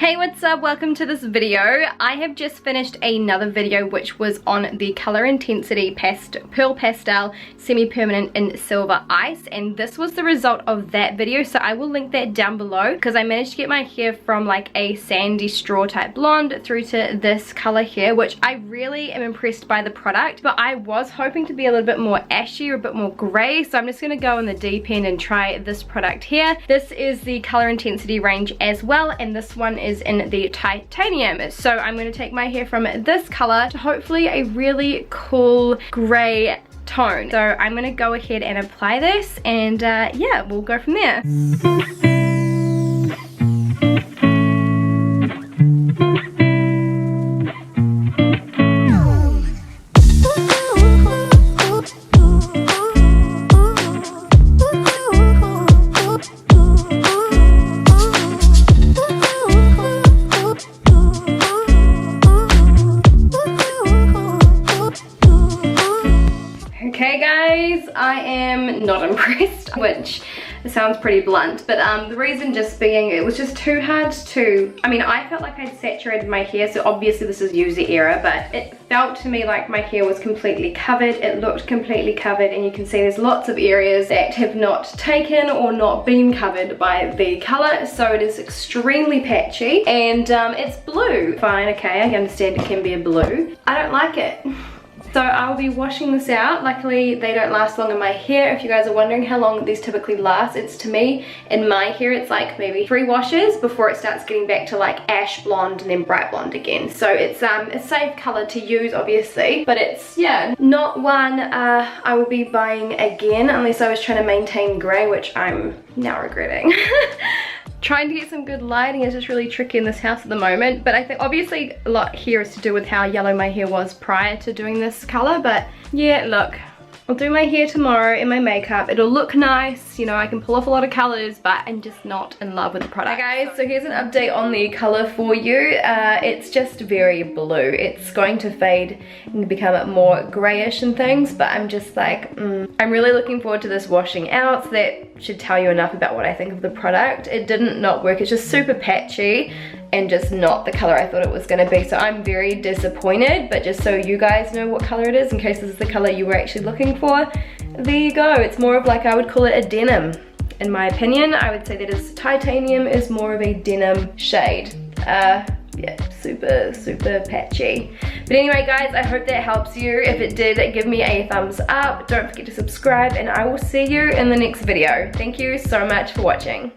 Hey, what's up? Welcome to this video. I have just finished another video which was on the Colour Intensity Pearl Pastel Semi-Permanent in Silver Ice, and this was the result of that video, so I will link that down below because I managed to get my hair from like a sandy straw type blonde through to this colour here, which I really am impressed by the product, but I was hoping to be a little bit more ashy or a bit more grey, so I'm just going to go in the deep end and try this product here. This is the Colour Intensity range as well, and this one is in the titanium. So I'm going to take my hair from this color to hopefully a really cool gray tone. So I'm going to go ahead and apply this, and yeah, we'll go from there. Okay guys, I am not impressed, which sounds pretty blunt, but the reason just being it was just too hard to, I felt like I'd saturated my hair, so obviously this is user error, but it felt to me like my hair was completely covered. It looked completely covered, and you can see there's lots of areas that have not taken or not been covered by the color, so it is extremely patchy, and it's blue. Fine, okay, I understand it can be a blue. I don't like it. So I'll be washing this out. Luckily they don't last long in my hair. If you guys are wondering how long these typically last, it's, to me, in my hair, it's like maybe 3 washes before it starts getting back to like ash blonde and then bright blonde again. So it's a safe color to use, obviously, but it's, yeah, not one I will be buying again unless I was trying to maintain gray, which I'm now regretting. Trying to get some good lighting is just really tricky in this house at the moment, but I think obviously a lot here is to do with how yellow my hair was prior to doing this color. But yeah, look, I'll do my hair tomorrow and my makeup. It'll look nice, you know, I can pull off a lot of colors, but I'm just not in love with the product. Hey guys, so here's an update on the color for you. It's just very blue. It's going to fade and become more grayish and things, but I'm just like, I'm really looking forward to this washing out, so that should tell you enough about what I think of the product. It didn't not work. It's just super patchy and just not the color I thought it was going to be, so I'm very disappointed. But just so you guys know what color it is, in case this is the color you were actually looking for, there you go. It's more of like, I would call it a denim. In my opinion, I would say that is titanium is more of a denim shade. Yeah, super patchy. But anyway guys, I hope that helps you. If it did, give me a thumbs up. Don't forget to subscribe, and I will see you in the next video. Thank you so much for watching.